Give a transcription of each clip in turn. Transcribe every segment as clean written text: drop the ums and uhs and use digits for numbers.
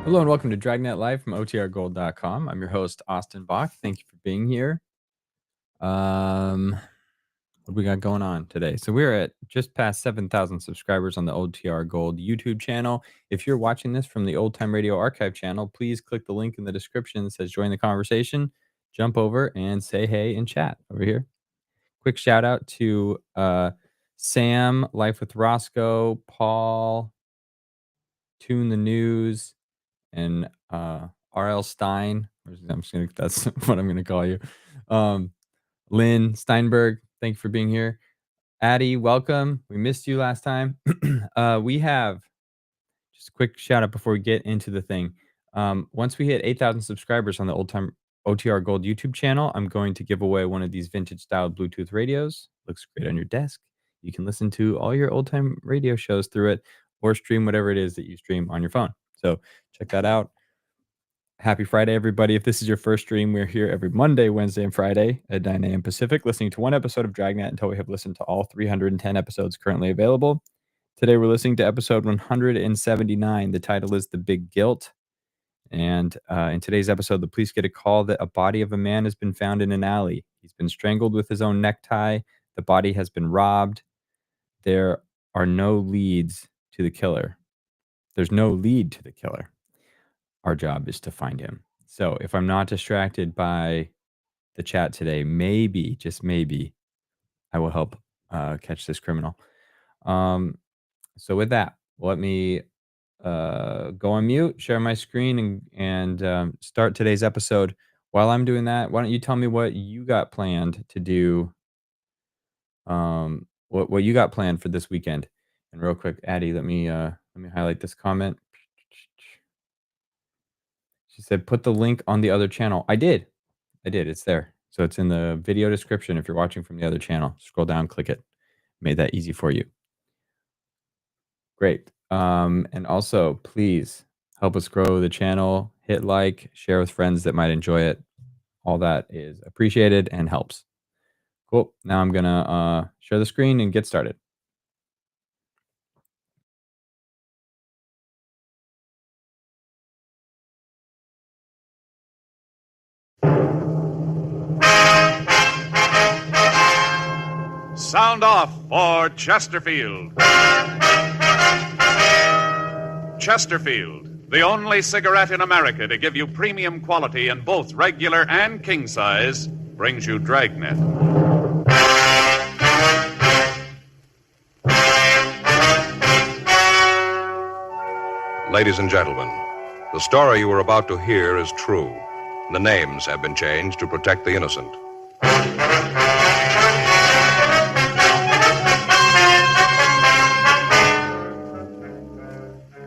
Hello and welcome to Dragnet Live from OTRGold.com. I'm your host, Austin Bach. Thank you for being here. What do we got going on today? So we're at just past 7,000 subscribers on the OTR Gold YouTube channel. If you're watching this from the Old Time Radio Archive channel, please click the link in the description that says join the conversation. Jump over and say hey and chat over here. Quick shout out to Sam, Life with Roscoe, Paul, Tune the News, and R.L. Stein. That's what I'm going to call you. Lynn Steinberg, thank you for being here. Addie, welcome. We missed you last time. We have just a quick shout out before we get into the thing. Once we hit 8,000 subscribers on the Old Time OTR Gold YouTube channel, I'm going to give away one of these vintage style Bluetooth radios. Looks great on your desk. You can listen to all your old time radio shows through it or stream whatever it is that you stream on your phone. So check that out. Happy Friday, everybody. If this is your first stream, we're here every Monday, Wednesday, and Friday at 9 a.m. Pacific, listening to one episode of Dragnet until we have listened to all 310 episodes currently available. Today, we're listening to episode 179. The title is The Big Guilt. And in today's episode, the police get a call that a body of a man has been found in an alley. He's been strangled with his own necktie. The body has been robbed. There are no leads to the killer. There's no lead to the killer. Our job is to find him. So if I'm not distracted by the chat today, maybe, just maybe, I will help catch this criminal. So with that, let me go on mute, share my screen, and start today's episode. While I'm doing that, why don't you tell me what you got planned to do, what you got planned for this weekend? And real quick, Addie, let me highlight this comment. She said, put the link on the other channel. I did. It's there. So it's in the video description. If you're watching from the other channel, scroll down, click it. Made that easy for you. Great. And also, please help us grow the channel. Hit like, share with friends that might enjoy it. All that is appreciated and helps. Cool. Now I'm going to share the screen and get started. Sound off for Chesterfield. Chesterfield, the only cigarette in America to give you premium quality in both regular and king size, brings you Dragnet. Ladies and gentlemen, the story you are about to hear is true. The names have been changed to protect the innocent.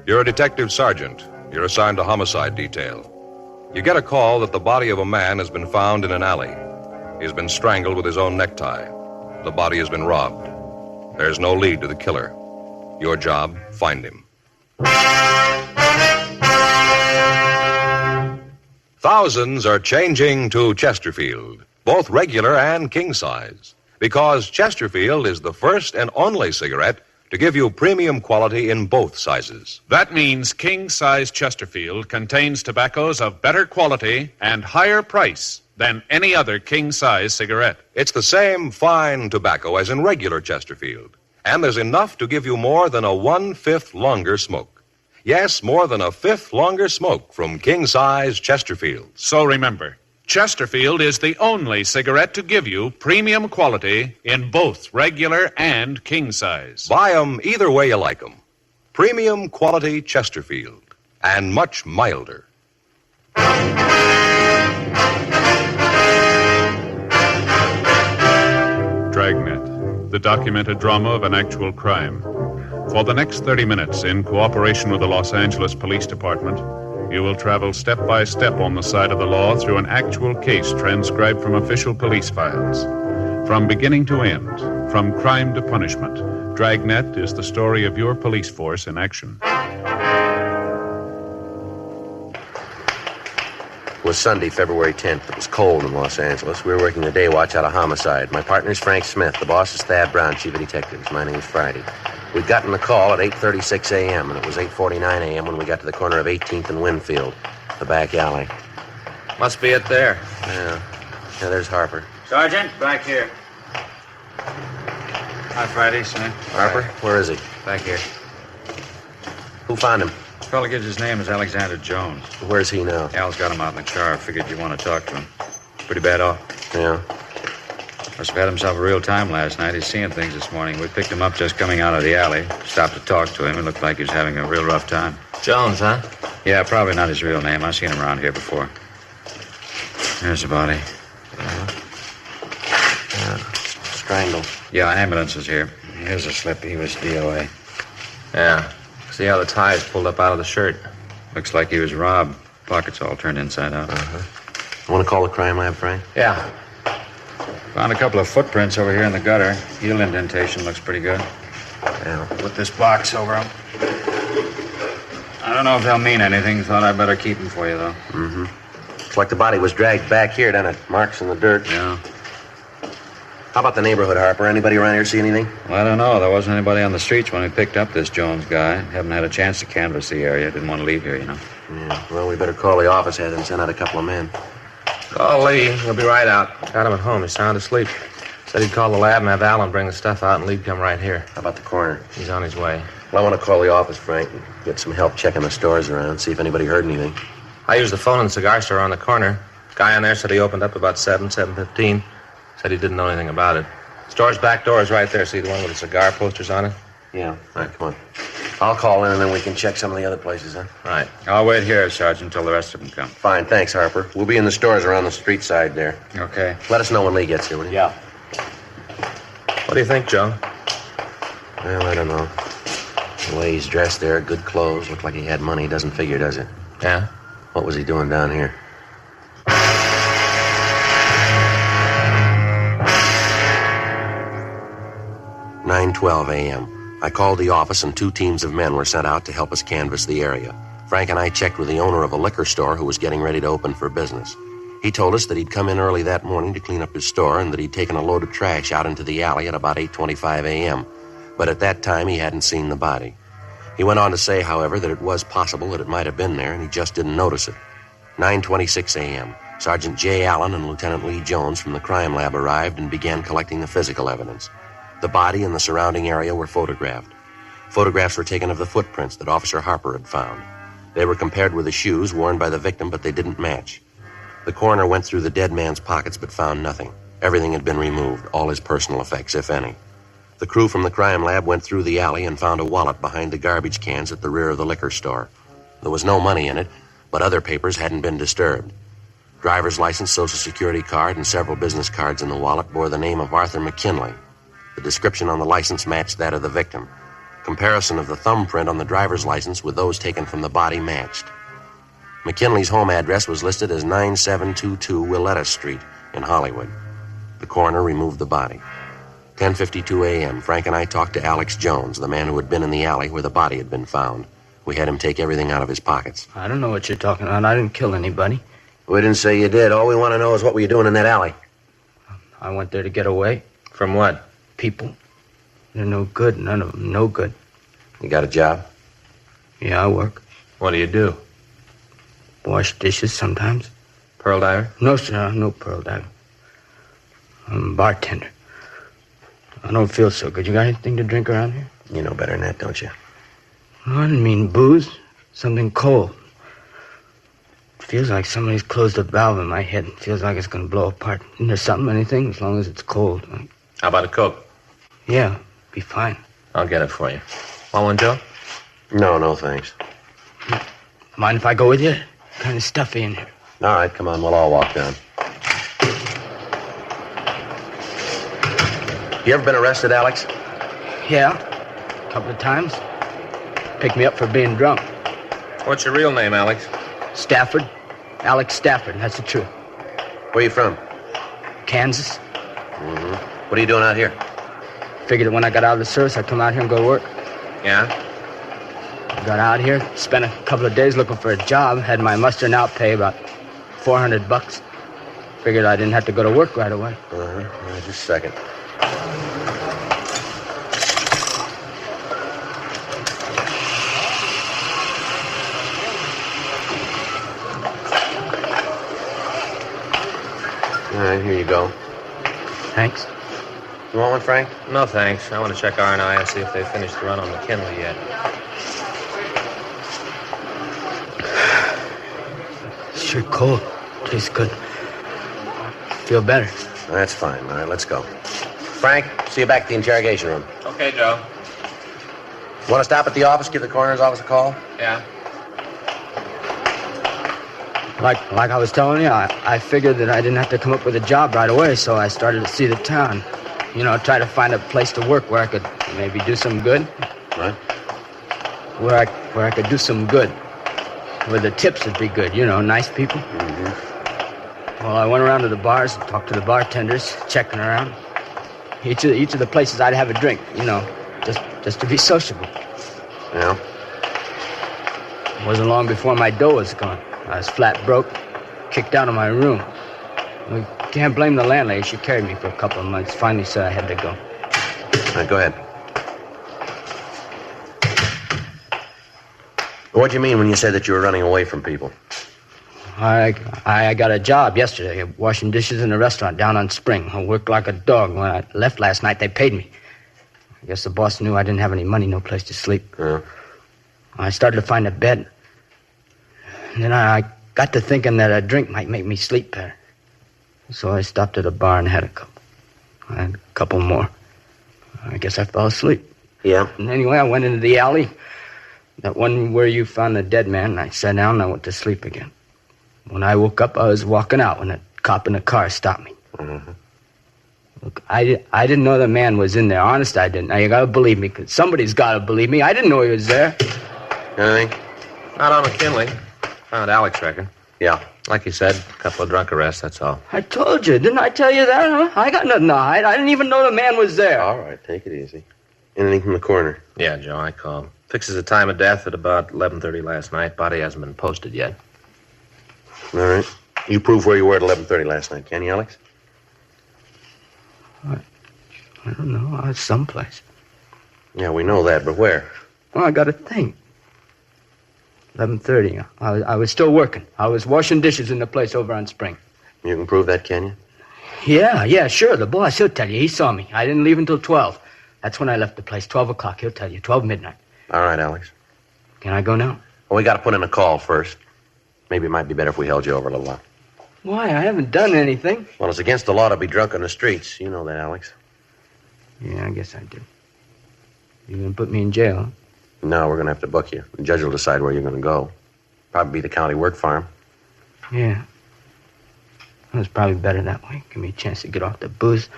You're a detective sergeant. You're assigned to homicide detail. You get a call that the body of a man has been found in an alley. He's been strangled with his own necktie. The body has been robbed. There's no lead to the killer. Your job, find him. Thousands are changing to Chesterfield, both regular and king size, because Chesterfield is the first and only cigarette to give you premium quality in both sizes. That means king-size Chesterfield contains tobaccos of better quality and higher price than any other king-size cigarette. It's the same fine tobacco as in regular Chesterfield, and there's enough to give you more than a 1/5 longer smoke. Yes, more than a 1/5 longer smoke from king-size Chesterfield. So remember, Chesterfield is the only cigarette to give you premium quality in both regular and king size. Buy 'em either way you like 'em. Premium quality Chesterfield, and much milder. Dragnet, the documented drama of an actual crime. For the next 30 minutes, in cooperation with the Los Angeles Police Department, you will travel step by step on the side of the law through an actual case transcribed from official police files. From beginning to end, from crime to punishment, Dragnet is the story of your police force in action. It was Sunday, February 10th. It was cold in Los Angeles. We were working the day watch out of homicide. My partner's Frank Smith. The boss is Thad Brown, chief of detectives. My name's Friday. We'd gotten the call at 8:36 a.m., and it was 8:49 a.m. when we got to the corner of 18th and Winfield, the back alley. Must be it there. Yeah, there's Harper. Sergeant, back here. Hi, Friday, son. Harper, where is he? Back here. Who found him? The fellow gives his name is Alexander Jones. Where's he now? Al's got him out in the car. Figured you'd want to talk to him. Pretty bad off. Yeah. Must have had himself a real time last night. He's seeing things this morning. We picked him up just coming out of the alley. Stopped to talk to him. It looked like he was having a real rough time. Jones, huh? Yeah, probably not his real name. I've seen him around here before. There's the body. Yeah. Strangled. Yeah, ambulance is here. Here's a slip. He was DOA. Yeah. See how the tie is pulled up out of the shirt? Looks like he was robbed. Pockets all turned inside out. Want to call the crime lab, Frank? Yeah. Found a couple of footprints over here in the gutter. Heel indentation looks pretty good. Yeah. Put this box over them. I don't know if they'll mean anything. Thought I'd better keep them for you, though. Mm-hmm. Looks like the body was dragged back here, down at marks in the dirt. Yeah. How about the neighborhood, Harper? Anybody around here see anything? Well, I don't know. There wasn't anybody on the streets when we picked up this Jones guy. Haven't had a chance to canvass the area. Didn't want to leave here, you know. Yeah. Well, we better call the office head and send out a couple of men. Call Lee. He'll be right out. Got him at home. He's sound asleep. Said he'd call the lab and have Alan bring the stuff out, and Lee'd come right here. How about the coroner? He's on his way. Well, I want to call the office, Frank, and get some help checking the stores around, see if anybody heard anything. I used the phone in the cigar store on the corner. Guy on there said he opened up about 7:15. Said he didn't know anything about it. Store's back door is right there. See the one with the cigar posters on it? Yeah. All right, come on. I'll call in, and then we can check some of the other places, huh? Right. I'll wait here, Sergeant, until the rest of them come. Fine, thanks, Harper. We'll be in the stores around the street side there. Okay. Let us know when Lee gets here, will you? Yeah. What do you think, Joe? Well, I don't know. The way he's dressed there, good clothes, looked like he had money. Doesn't figure, does it? Yeah? What was he doing down here? "9:12 a.m. I called the office and 2 teams of men were sent out to help us canvass the area. Frank and I checked with the owner of a liquor store who was getting ready to open for business. He told us that he'd come in early that morning to clean up his store and that he'd taken a load of trash out into the alley at about 8:25 a.m., but at that time he hadn't seen the body. He went on to say, however, that it was possible that it might have been there and he just didn't notice it. 9:26 a.m. Sergeant J. Allen and Lieutenant Lee Jones from the crime lab arrived and began collecting the physical evidence. The body and the surrounding area were photographed. Photographs were taken of the footprints that Officer Harper had found. They were compared with the shoes worn by the victim, but they didn't match. The coroner went through the dead man's pockets but found nothing. Everything had been removed, all his personal effects, if any. The crew from the crime lab went through the alley and found a wallet behind the garbage cans at the rear of the liquor store. There was no money in it, but other papers hadn't been disturbed. Driver's license, Social Security card, and several business cards in the wallet bore the name of Arthur McKinley. The description on the license matched that of the victim. Comparison of the thumbprint on the driver's license with those taken from the body matched. McKinley's home address was listed as 9722 Willetta Street in Hollywood. The coroner removed the body. 10:52 a.m., Frank and I talked to Alex Jones, the man who had been in the alley where the body had been found. We had him take everything out of his pockets. I don't know what you're talking about. I didn't kill anybody. We didn't say you did. All we want to know is what were you doing in that alley? I went there to get away. From what? People. They're no good. None of them no good. You got a job? Yeah, I work. What do you do? Wash dishes sometimes. Pearl diver? No, sir. I'm no pearl diver. I'm a bartender. I don't feel so good. You got anything to drink around here? You know better than that, don't you? No, I didn't mean booze. Something cold. It feels like somebody's closed a valve in my head. It feels like it's going to blow apart. Isn't there something, anything, as long as it's cold? How about a Coke? Yeah, be fine. I'll get it for you. Want one, Joe? No, thanks. Mind if I go with you? Kind of stuffy in here. All right, come on, we'll all walk down. You ever been arrested, Alex? Yeah, a couple of times. Picked me up for being drunk. What's your real name, Alex? Stafford. Alex Stafford, that's the truth. Where you from? Kansas. What are you doing out here? Figured that when I got out of the service, I'd come out here and go to work. Yeah? Got out here, spent a couple of days looking for a job, had my muster and out pay about $400. Figured I didn't have to go to work right away. Just a second. right, here you go. Thanks. You want one, Frank? No, thanks. I want to check R&I and see if they finished the run on McKinley yet. Sure cold. Tastes good. Feel better. That's fine. All right, let's go. Frank, see you back at the interrogation room. Okay, Joe. Want to stop at the office, give the coroner's office a call? Yeah. Like I was telling you, I figured that I didn't have to come up with a job right away, so I started to see the town. You know, try to find a place to work where I could maybe do some good. Right. Where I could do some good. Where the tips would be good, you know, nice people. Mm-hmm. Well, I went around to the bars and talked to the bartenders, checking around. Each of the places I'd have a drink, you know, just to be sociable. Yeah. It wasn't long before my dough was gone. I was flat broke, kicked out of my room. We can't blame the landlady. She carried me for a couple of months. Finally said I had to go. All right, go ahead. What'd you mean when you said that you were running away from people? I got a job yesterday, washing dishes in a restaurant down on Spring. I worked like a dog. When I left last night, they paid me. I guess the boss knew I didn't have any money, no place to sleep. Yeah. I started to find a bed. And then I got to thinking that a drink might make me sleep better. So I stopped at a bar and had a couple. I had a couple more. I guess I fell asleep. Yeah. And anyway, I went into the alley, that one where you found the dead man, and I sat down and I went to sleep again. When I woke up, I was walking out when a cop in a car stopped me. Mm-hmm. Look, I didn't know the man was in there. Honest, I didn't. Now, you gotta believe me, because somebody's gotta believe me. I didn't know he was there. Anything? Not on McKinley. Found Alex record. Yeah. Like you said, a couple of drunk arrests, that's all. I told you. Didn't I tell you that, huh? I got nothing to hide. I didn't even know the man was there. All right, take it easy. Anything from the coroner? Yeah, Joe, I called. Fixes the time of death at about 11:30 last night. Body hasn't been posted yet. All right. You prove where you were at 11:30 last night, can you, Alex? I don't know. I was someplace. Yeah, we know that, but where? Well, I got to think. 11:30. I was still working. I was washing dishes in the place over on Spring. You can prove that, can you? Yeah, sure. The boss, he'll tell you. He saw me. I didn't leave until 12. That's when I left the place. 12 o'clock. He'll tell you. 12 midnight. All right, Alex. Can I go now? Well, we got to put in a call first. Maybe it might be better if we held you over a little while. Why? I haven't done anything. Well, it's against the law to be drunk on the streets. You know that, Alex. Yeah, I guess I do. You're going to put me in jail, huh? No, we're going to have to book you. The judge will decide where you're going to go. Probably be the county work farm. Yeah. It was probably better that way. Give me a chance to get off the booze.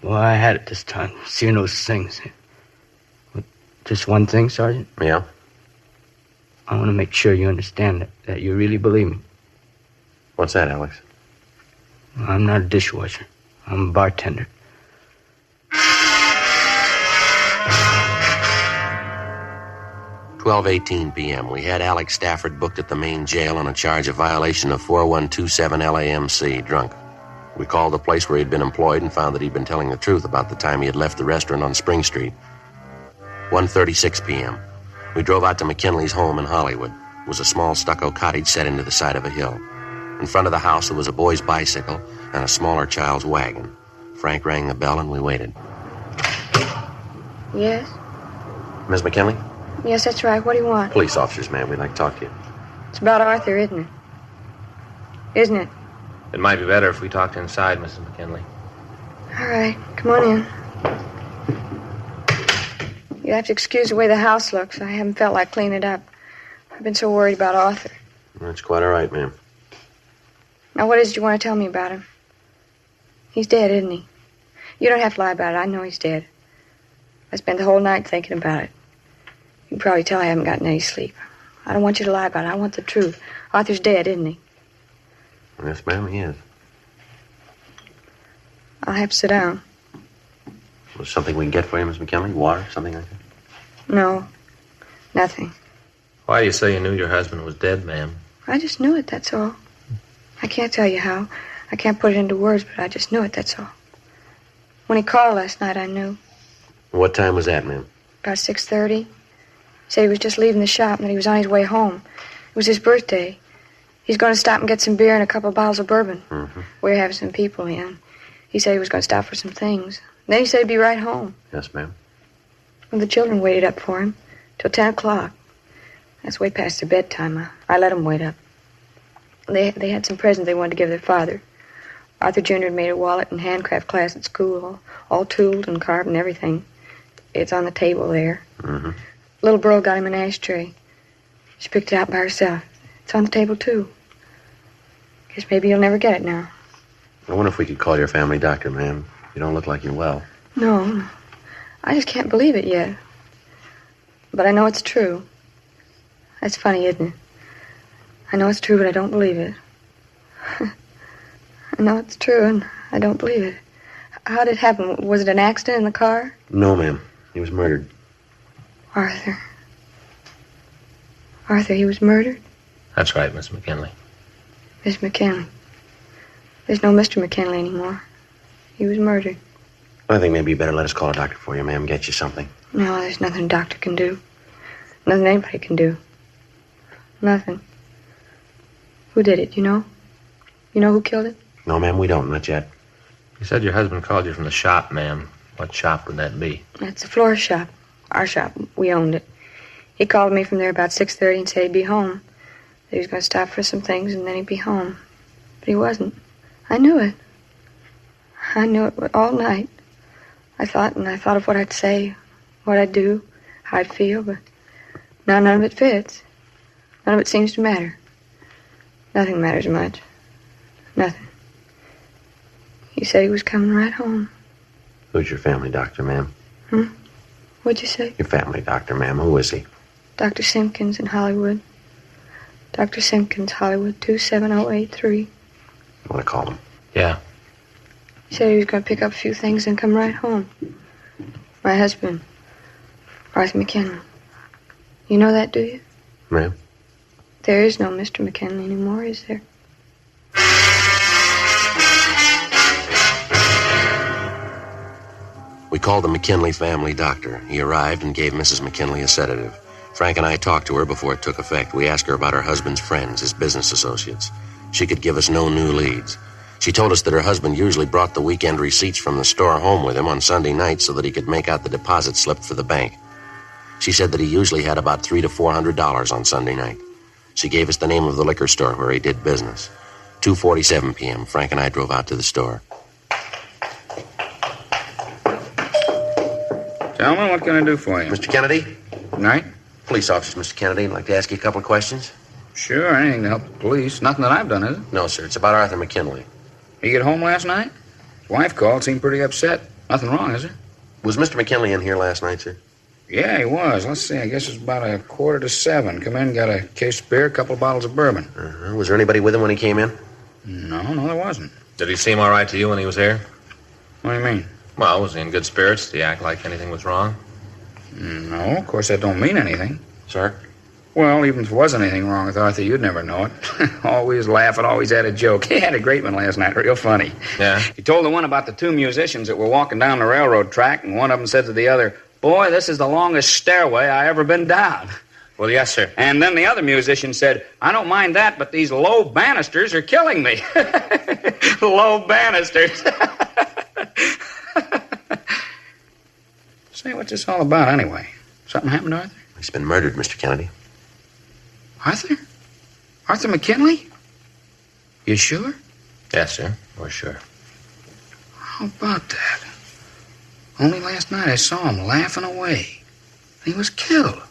Boy, I had it this time. Seeing those things. But just one thing, Sergeant. Yeah? I want to make sure you understand that you really believe me. What's that, Alex? I'm not a dishwasher. I'm a bartender. $12:18 p.m. We had Alex Stafford booked at the main jail on a charge of violation of 4127 LAMC, drunk. We called the place where he'd been employed and found that he'd been telling the truth about the time he had left the restaurant on Spring Street. 1:36 p.m. We drove out to McKinley's home in Hollywood. It was a small stucco cottage set into the side of a hill. In front of the house, there was a boy's bicycle and a smaller child's wagon. Frank rang the bell and we waited. Yes? Miss McKinley? Yes, that's right. What do you want? Police officers, ma'am. We'd like to talk to you. It's about Arthur, isn't it? Isn't it? It might be better if we talked inside, Mrs. McKinley. All right. Come on in. You'll have to excuse the way the house looks. I haven't felt like cleaning it up. I've been so worried about Arthur. That's quite all right, ma'am. Now, what is it you want to tell me about him? He's dead, isn't he? You don't have to lie about it. I know he's dead. I spent the whole night thinking about it. You can probably tell I haven't gotten any sleep. I don't want you to lie about it. I want the truth. Arthur's dead, isn't he? Yes, ma'am, he is. I'll have to sit down. Was something we can get for you, Miss McKinley? Water, something like that? No. Nothing. Why do you say you knew your husband was dead, ma'am? I just knew it, that's all. I can't tell you how. I can't put it into words, but I just knew it, that's all. When he called last night, I knew. What time was that, ma'am? About 6:30. Said he was just leaving the shop and that he was on his way home. It was his birthday. He's going to stop and get some beer and a couple of bottles of bourbon. Mm-hmm. We're having some people in. He said he was going to stop for some things. Then he said he'd be right home. Yes, ma'am. Well, the children waited up for him till 10 o'clock. That's way past their bedtime. I let them wait up. They had some presents they wanted to give their father. Arthur Jr. had made a wallet and handcraft class at school, all tooled and carved and everything. It's on the table there. Mm-hmm. Little girl got him an ashtray. She picked it out by herself. It's on the table, too. Guess maybe you'll never get it now. I wonder if we could call your family doctor, ma'am. You don't look like you're well. No. I just can't believe it yet. But I know it's true. That's funny, isn't it? I know it's true, but I don't believe it. I know it's true, and I don't believe it. How did it happen? Was it an accident in the car? No, ma'am. He was murdered. Arthur. Arthur, he was murdered? That's right, Miss McKinley. Miss McKinley. There's no Mr. McKinley anymore. He was murdered. I think maybe you better let us call a doctor for you, ma'am, get you something. No, there's nothing a doctor can do. Nothing anybody can do. Nothing. Who did it, you know? You know who killed it? No, ma'am, we don't, not yet. You said your husband called you from the shop, ma'am. What shop would that be? That's the florist shop. Our shop. We owned it. He called me from there about 6:30 and said he'd be home. That he was going to stop for some things and then he'd be home. But he wasn't. I knew it. I knew it all night. I thought of what I'd say, what I'd do, how I'd feel, but now none of it fits. None of it seems to matter. Nothing matters much. Nothing. He said he was coming right home. Who's your family doctor, ma'am? What'd you say? Your family doctor, ma'am. Who is he? Dr. Simpkins in Hollywood. Dr. Simpkins, Hollywood, 27083. You want to call him? Yeah. He said he was going to pick up a few things and come right home. My husband, Arthur McKinley. You know that, do you? Ma'am? There is no Mr. McKinley anymore, is there? We called the McKinley family doctor. He arrived and gave Mrs. McKinley a sedative. Frank and I talked to her before it took effect. We asked her about her husband's friends, his business associates. She could give us no new leads. She told us that her husband usually brought the weekend receipts from the store home with him on Sunday night so that he could make out the deposit slip for the bank. She said that he usually had about $300 to $400 on Sunday night. She gave us the name of the liquor store where he did business. 2:47 p.m., Frank and I drove out to the store. Gentlemen, what can I do for you? Mr. Kennedy? Night? Police officer, Mr. Kennedy. I'd like to ask you a couple of questions. Sure, anything to help the police. Nothing that I've done, is it? No, sir. It's about Arthur McKinley. He get home last night? His wife called, seemed pretty upset. Nothing wrong, is there? Was Mr. McKinley in here last night, sir? Yeah, he was. Let's see, I guess it was about 6:45. Come in, got a case of beer, a couple of bottles of bourbon. Was there anybody with him when he came in? No, there wasn't. Did he seem all right to you when he was here? What do you mean? Well, was he in good spirits? Did he act like anything was wrong? No, of course that don't mean anything. Sir? Well, even if there was anything wrong with Arthur, you'd never know it. Always laughing, always had a joke. He had a great one last night, real funny. Yeah? He told the one about the two musicians that were walking down the railroad track, and one of them said to the other, "Boy, this is the longest stairway I ever been down." Well, yes, sir. And then the other musician said, "I don't mind that, but these low banisters are killing me." Low banisters. Say, what's this all about anyway? Something happened to Arthur? He's been murdered, Mr. Kennedy. Arthur? Arthur McKinley? You sure? Yes, sir. We're sure. How about that? Only last night I saw him laughing away. He was killed.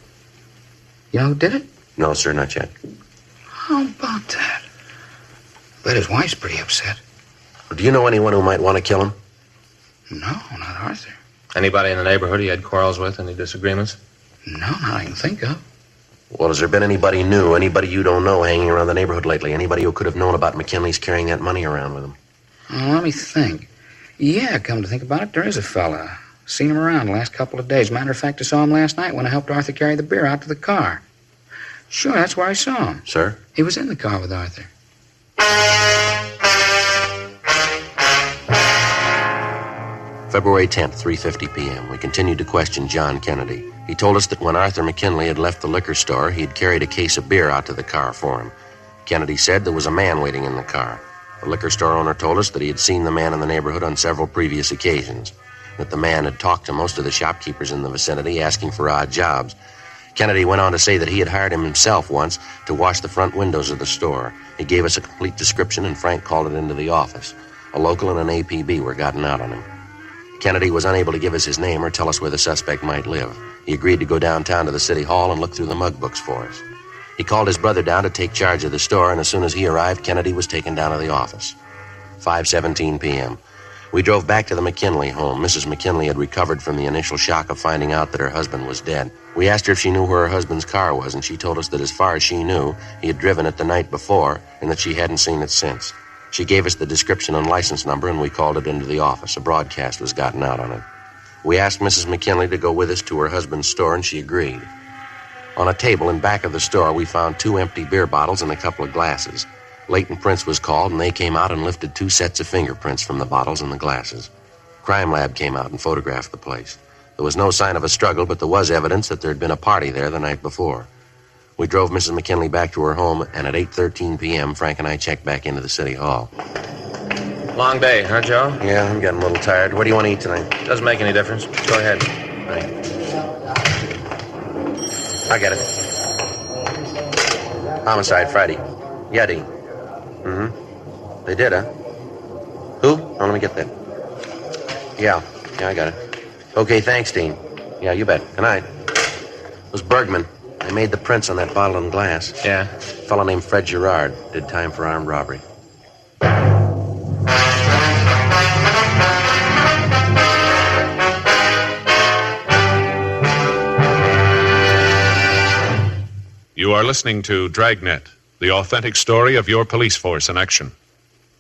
You know who did it? No, sir, not yet. How about that? Bet his wife's pretty upset. Do you know anyone who might want to kill him? No, not Arthur. Anybody in the neighborhood he had quarrels with? Any disagreements? No, not I can think of. Well, has there been anybody new, anybody you don't know hanging around the neighborhood lately? Anybody who could have known about McKinley's carrying that money around with him? Let me think. Yeah, come to think about it, there is a fella. Seen him around the last couple of days. Matter of fact, I saw him last night when I helped Arthur carry the beer out to the car. Sure, that's where I saw him. Sir? He was in the car with Arthur. February 10th, 3:50 p.m. We continued to question John Kennedy. He told us that when Arthur McKinley had left the liquor store, he'd carried a case of beer out to the car for him. Kennedy said there was a man waiting in the car. The liquor store owner told us that he had seen the man in the neighborhood on several previous occasions, that the man had talked to most of the shopkeepers in the vicinity asking for odd jobs. Kennedy went on to say that he had hired him himself once to wash the front windows of the store. He gave us a complete description, and Frank called it into the office. A local and an APB were gotten out on him. Kennedy was unable to give us his name or tell us where the suspect might live. He agreed to go downtown to the city hall and look through the mug books for us. He called his brother down to take charge of the store, and as soon as he arrived, Kennedy was taken down to the office. 5:17 p.m. We drove back to the McKinley home. Mrs. McKinley had recovered from the initial shock of finding out that her husband was dead. We asked her if she knew where her husband's car was, and she told us that as far as she knew, he had driven it the night before, and that she hadn't seen it since. She gave us the description and license number, and we called it into the office. A broadcast was gotten out on it. We asked Mrs. McKinley to go with us to her husband's store, and she agreed. On a table in back of the store, we found 2 empty beer bottles and a couple of glasses. Leighton Prince was called, and they came out and lifted 2 sets of fingerprints from the bottles and the glasses. Crime Lab came out and photographed the place. There was no sign of a struggle, but there was evidence that there had been a party there the night before. We drove Mrs. McKinley back to her home, and at 8:13 p.m., Frank and I checked back into the city hall. Long day, huh, Joe? Yeah, I'm getting a little tired. What do you want to eat tonight? Doesn't make any difference. Go ahead. Right. I get it. Homicide Friday. Yeah, Dean. Mm-hmm. They did, huh? Who? Oh, let me get that. Yeah, I got it. Okay, thanks, Dean. Yeah, you bet. Good night. It was Bergman. I made the prints on that bottle and glass. Yeah? A fellow named Fred Gerard did time for armed robbery. You are listening to Dragnet, the authentic story of your police force in action.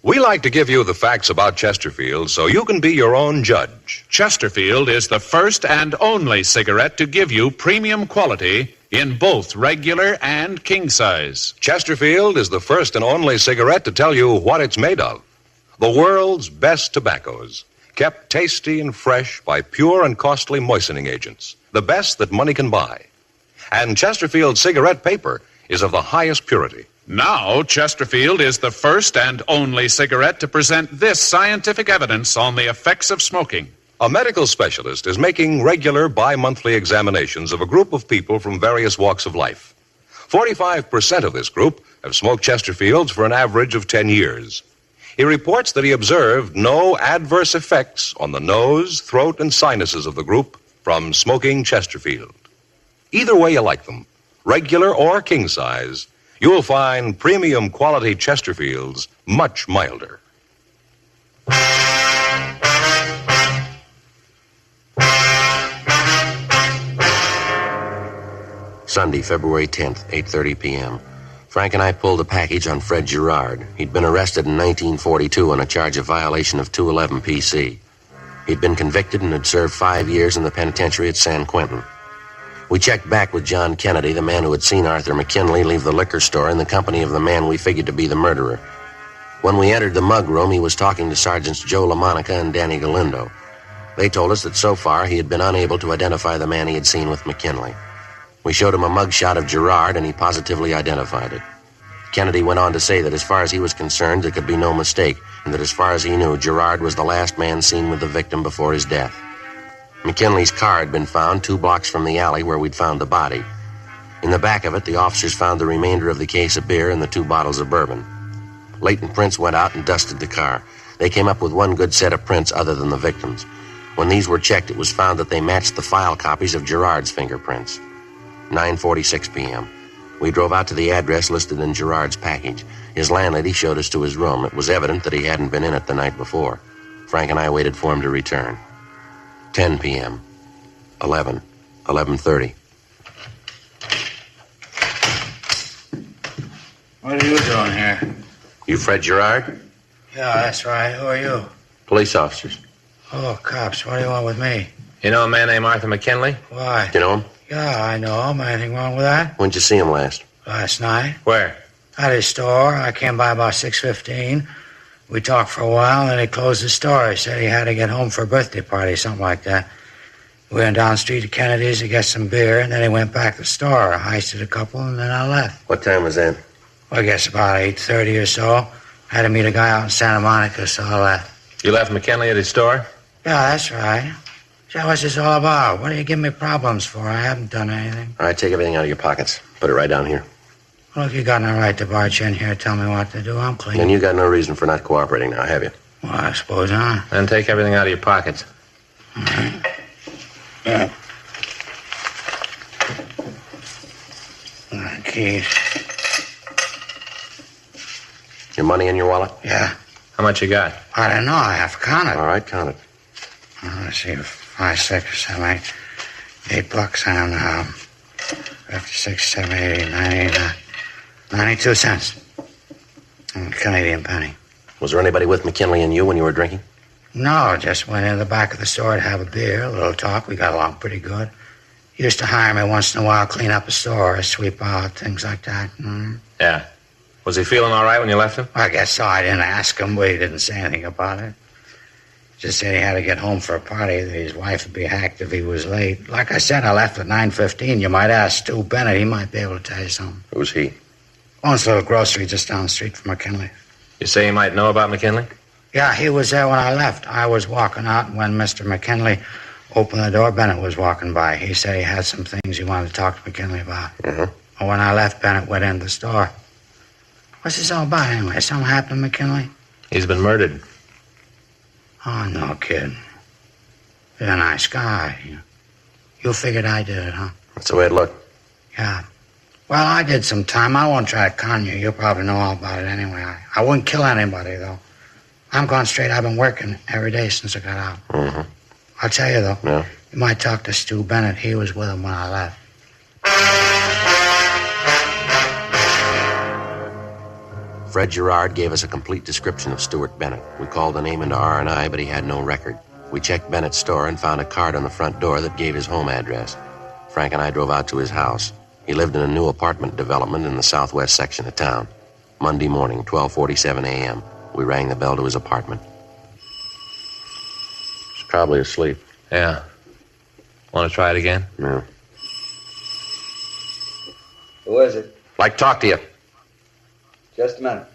We like to give you the facts about Chesterfield so you can be your own judge. Chesterfield is the first and only cigarette to give you premium quality in both regular and king size. Chesterfield is the first and only cigarette to tell you what it's made of. The world's best tobaccos, kept tasty and fresh by pure and costly moistening agents, the best that money can buy. And Chesterfield cigarette paper is of the highest purity. Now, Chesterfield is the first and only cigarette to present this scientific evidence on the effects of smoking. A medical specialist is making regular bi-monthly examinations of a group of people from various walks of life. 45% of this group have smoked Chesterfields for an average of 10 years. He reports that he observed no adverse effects on the nose, throat, and sinuses of the group from smoking Chesterfield. Either way you like them, regular or king size, you'll find premium quality Chesterfields much milder. Sunday, February 10th, 8:30 p.m. Frank and I pulled a package on Fred Gerard. He'd been arrested in 1942 on a charge of violation of 211 PC. He'd been convicted and had served 5 years in the penitentiary at San Quentin. We checked back with John Kennedy, the man who had seen Arthur McKinley leave the liquor store in the company of the man we figured to be the murderer. When we entered the mug room, he was talking to Sergeants Joe LaMonica and Danny Galindo. They told us that so far he had been unable to identify the man he had seen with McKinley. We showed him a mug shot of Gerard, and he positively identified it. Kennedy went on to say that as far as he was concerned, there could be no mistake, and that as far as he knew, Gerard was the last man seen with the victim before his death. McKinley's car had been found 2 blocks from the alley where we'd found the body. In the back of it, the officers found the remainder of the case of beer and the 2 bottles of bourbon. Leighton Prince went out and dusted the car. They came up with 1 good set of prints other than the victim's. When these were checked, it was found that they matched the file copies of Gerard's fingerprints. 9:46 p.m. We drove out to the address listed in Gerard's package. His landlady showed us to his room. It was evident that he hadn't been in it the night before. Frank and I waited for him to return. 10 p.m. 11. 11:30. What are you doing here? You Fred Gerard? Yeah, that's right. Who are you? Police officers. Oh, cops. What do you want with me? You know a man named Arthur McKinley? Why? You know him? Yeah, I know him. Anything wrong with that? When'd you see him last? Last night. Where? At his store. I came by about 6:15. We talked for a while, and then he closed the store. He said he had to get home for a birthday party, something like that. We went down the street to Kennedy's to get some beer, and then he went back to the store. I heisted a couple, and then I left. What time was that? Well, I guess about 8:30 or so. Had to meet a guy out in Santa Monica, so I left. You left McKinley at his store? Yeah, that's right. So what's this all about? What are you giving me problems for? I haven't done anything. All right, take everything out of your pockets. Put it right down here. Look, you got no right to barge in here and tell me what to do. I'm clean. And you got no reason for not cooperating now, have you? Well, I suppose not. Then take everything out of your pockets. All right. Yeah. Keys. Your money in your wallet? Yeah. How much you got? I don't know. I have to count it. All right, count it. Let's see. 5, 6, 7, 8 $8. I don't know. 56, 7, 8, 9, 92 cents. Canadian penny. Was there anybody with McKinley and you when you were drinking? No, just went in the back of the store to have a beer, a little talk. We got along pretty good. He used to hire me once in a while, clean up a store, sweep out, things like that. Yeah. Was he feeling all right when you left him? I guess so. I didn't ask him, but he didn't say anything about it. Just said he had to get home for a party, that his wife would be hacked if he was late. Like I said, I left at 9:15. You might ask Stu Bennett. He might be able to tell you something. Who's he? Owns a little grocery just down the street from McKinley. You say he might know about McKinley? Yeah, he was there when I left. I was walking out, and when Mr. McKinley opened the door, Bennett was walking by. He said he had some things he wanted to talk to McKinley about. Uh-huh. And when I left, Bennett went into the store. What's this all about, anyway? Something happened to McKinley? He's been murdered. Oh, no, kid. You're a nice guy. You figured I did it, huh? That's the way it looked. Yeah. Well, I did some time. I won't try to con you. You'll probably know all about it anyway. I wouldn't kill anybody, though. I'm going straight. I've been working every day since I got out. Mm-hmm. I'll tell you, though. Yeah? You might talk to Stu Bennett. He was with him when I left. Fred Gerard gave us a complete description of Stuart Bennett. We called the name into R&I, but he had no record. We checked Bennett's store and found a card on the front door that gave his home address. Frank and I drove out to his house. He lived in a new apartment development in the southwest section of town. Monday morning, 12:47 a.m., we rang the bell to his apartment. He's probably asleep. Yeah. Want to try it again? Yeah. Who is it? Like to talk to you. Just a minute.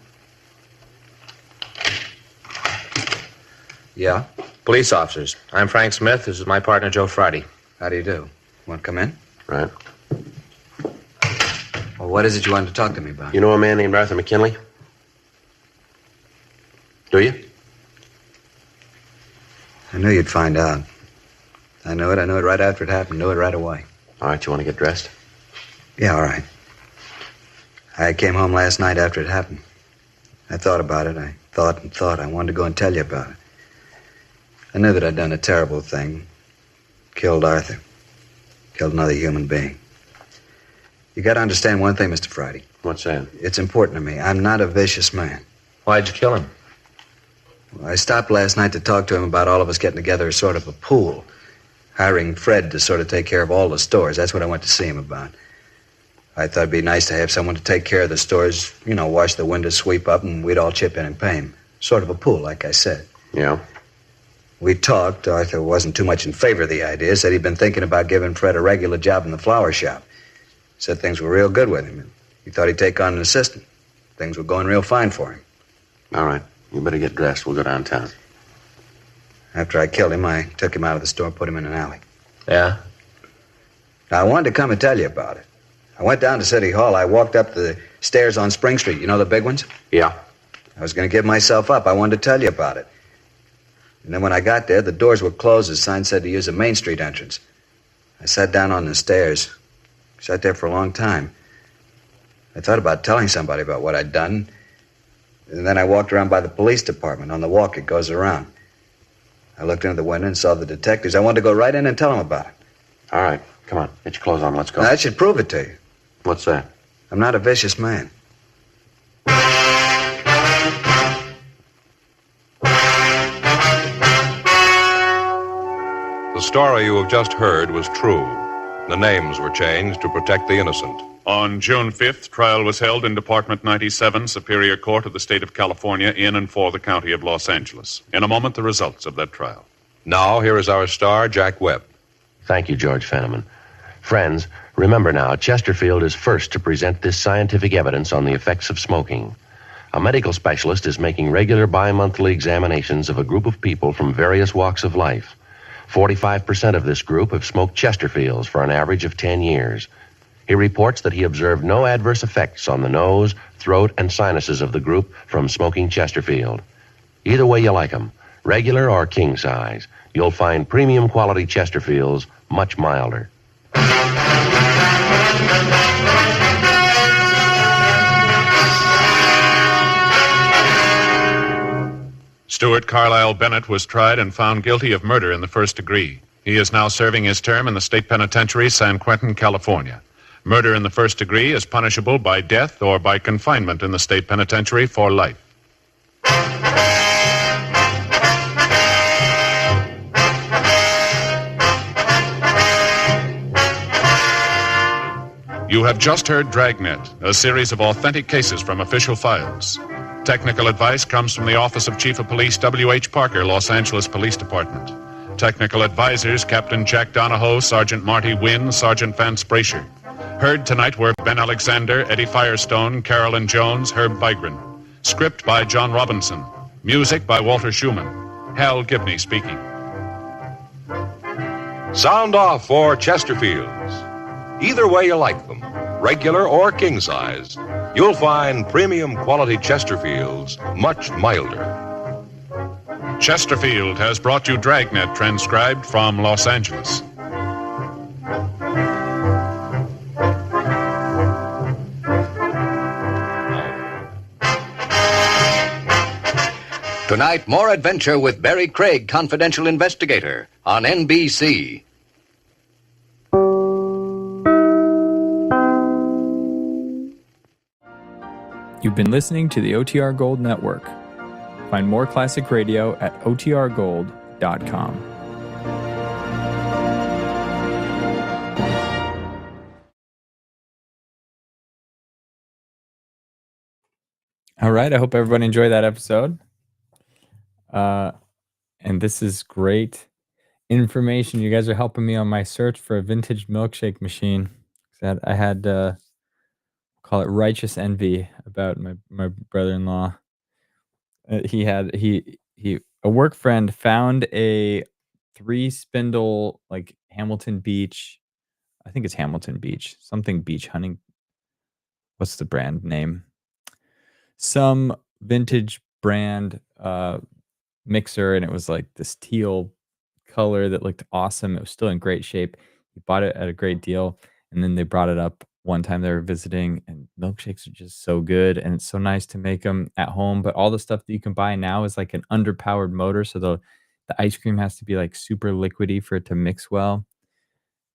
Yeah? Police officers. I'm Frank Smith. This is my partner, Joe Friday. How do you do? Want to come in? Right. Well, what is it you wanted to talk to me about? You know a man named Arthur McKinley? Do you? I knew you'd find out. I knew it right after it happened. Knew it right away. All right, you want to get dressed? Yeah, all right. I came home last night after it happened. I thought about it. I thought and thought. I wanted to go and tell you about it. I knew that I'd done a terrible thing. Killed Arthur. Killed another human being. You got to understand one thing, Mr. Friday. What's that? It's important to me. I'm not a vicious man. Why'd you kill him? Well, I stopped last night to talk to him about all of us getting together as sort of a pool. Hiring Fred to sort of take care of all the stores. That's what I went to see him about. I thought it'd be nice to have someone to take care of the stores, you know, wash the windows, sweep up, and we'd all chip in and pay him. Sort of a pool, like I said. Yeah? We talked. Arthur wasn't too much in favor of the idea. Said he'd been thinking about giving Fred a regular job in the flower shop. Said things were real good with him. He thought he'd take on an assistant. Things were going real fine for him. All right. You better get dressed. We'll go downtown. After I killed him, I took him out of the store and put him in an alley. Yeah? Now, I wanted to come and tell you about it. I went down to City Hall. I walked up the stairs on Spring Street. You know the big ones? Yeah. I was going to give myself up. I wanted to tell you about it. And then when I got there, the doors were closed. The sign said to use a Main Street entrance. I sat down on the stairs. Sat there for a long time. I thought about telling somebody about what I'd done. And then I walked around by the police department. On the walk, it goes around. I looked into the window and saw the detectives. I wanted to go right in and tell them about it. All right. Come on. Get your clothes on. Let's go. Now, that should prove it to you. What's that? I'm not a vicious man. The story you have just heard was true. The names were changed to protect the innocent. On June 5th, trial was held in Department 97, Superior Court of the State of California, in and for the County of Los Angeles. In a moment, the results of that trial. Now, here is our star, Jack Webb. Thank you, George Fenneman. Friends, Remember now, Chesterfield is first to present this scientific evidence on the effects of smoking. A medical specialist is making regular bi-monthly examinations of a group of people from various walks of life. 45% of this group have smoked Chesterfields for an average of 10 years. He reports that he observed no adverse effects on the nose, throat, and sinuses of the group from smoking Chesterfield. Either way you like them, regular or king size, you'll find premium quality Chesterfields much milder. Stuart Carlisle Bennett was tried and found guilty of murder in the first degree. He is now serving his term in the state penitentiary, San Quentin, California. Murder in the first degree is punishable by death or by confinement in the state penitentiary for life. You have just heard Dragnet, a series of authentic cases from official files. Technical advice comes from the Office of Chief of Police W.H. Parker, Los Angeles Police Department. Technical advisors, Captain Jack Donahoe, Sergeant Marty Wynn, Sergeant Vance Brasher. Heard tonight were Ben Alexander, Eddie Firestone, Carolyn Jones, Herb Vigran. Script by John Robinson. Music by Walter Schumann. Hal Gibney speaking. Sound off for Chesterfields. Either way you like them, regular or king size, you'll find premium quality Chesterfields much milder. Chesterfield has brought you Dragnet, transcribed from Los Angeles. Tonight, more adventure with Barry Craig, confidential investigator, on NBC. You've been listening to the OTR Gold Network. Find more classic radio at otrgold.com. All right, I hope everybody enjoyed that episode. And this is great information. You guys are helping me on my search for a vintage milkshake machine. I had call it righteous envy about my brother-in-law. A work friend found a 3-spindle like Hamilton Beach. I think it's Hamilton Beach, something beach hunting. What's the brand name? Some vintage brand mixer, and it was like this teal color that looked awesome. It was still in great shape. He bought it at a great deal, and then they brought it up one time they were visiting, and milkshakes are just so good, and it's so nice to make them at home. But all the stuff that you can buy now is like an underpowered motor, so the ice cream has to be like super liquidy for it to mix well.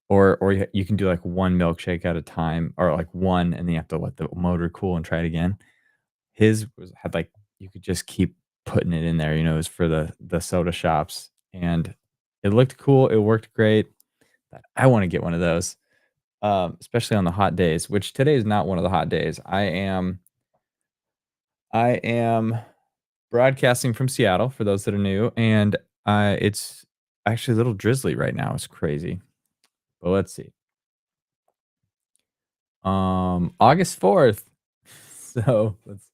Or you can do like one milkshake at a time, or like one, and then you have to let the motor cool and try it again. His had like, you could just keep putting it in there, it was for the soda shops, and it looked cool. It worked great. I want to get one of those. Especially on the hot days, which today is not one of the hot days. I am broadcasting from Seattle for those that are new, and it's actually a little drizzly right now. It's crazy. But let's see. August 4th. So let's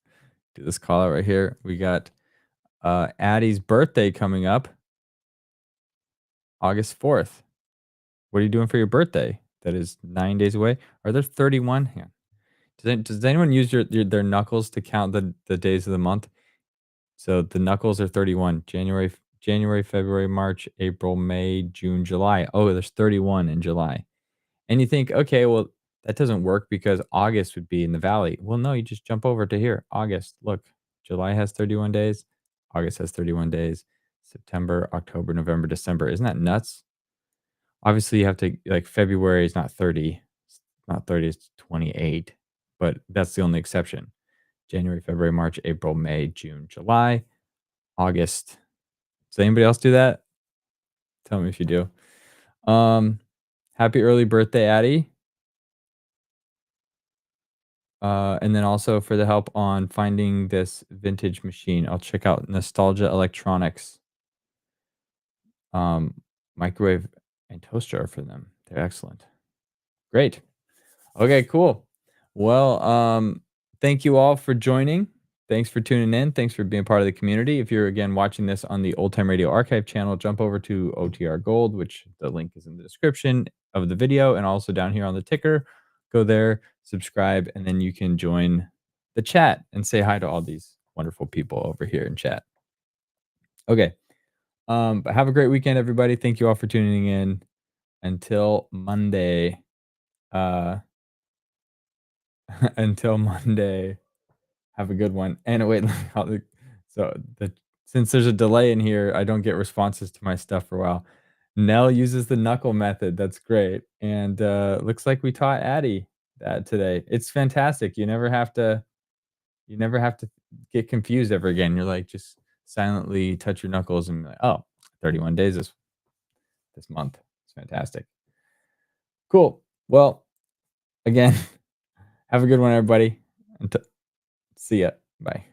do this call out right here. We got Addie's birthday coming up. August 4th. What are you doing for your birthday? That is 9 days away. Are there 31? Hang on. Does anyone use their knuckles to count the days of the month? So the knuckles are 31. January, February, March, April, May, June, July. Oh, there's 31 in July. And you think, okay, well, that doesn't work because August would be in the valley. Well, no, you just jump over to here. August. Look, July has 31 days. August has 31 days. September, October, November, December. Isn't that nuts? Obviously, you have to, like, February is not 30. It's not 30, it's 28. But that's the only exception. January, February, March, April, May, June, July, August. Does anybody else do that? Tell me if you do. Happy early birthday, Addie. And then also for the help on finding this vintage machine, I'll check out Nostalgia Electronics. Microwave and toaster are for them. They're excellent. Great. Okay, cool. Well, thank you all for joining. Thanks for tuning in. Thanks for being part of the community. If you're again watching this on the Old Time Radio Archive channel, jump over to OTR Gold, which the link is in the description of the video and also down here on the ticker. Go there, subscribe, and then you can join the chat and say hi to all these wonderful people over here in chat. Okay. But have a great weekend, everybody. Thank you all for tuning in. Until Monday. Until Monday. Have a good one. And wait, since there's a delay in here, I don't get responses to my stuff for a while. Nell uses the knuckle method. That's great. And looks like we taught Addie that today. It's fantastic. You never have to get confused ever again. You're like, just silently touch your knuckles and be like, oh, 31 days this month. It's fantastic. Cool. Well, again, have a good one, everybody. See ya. Bye.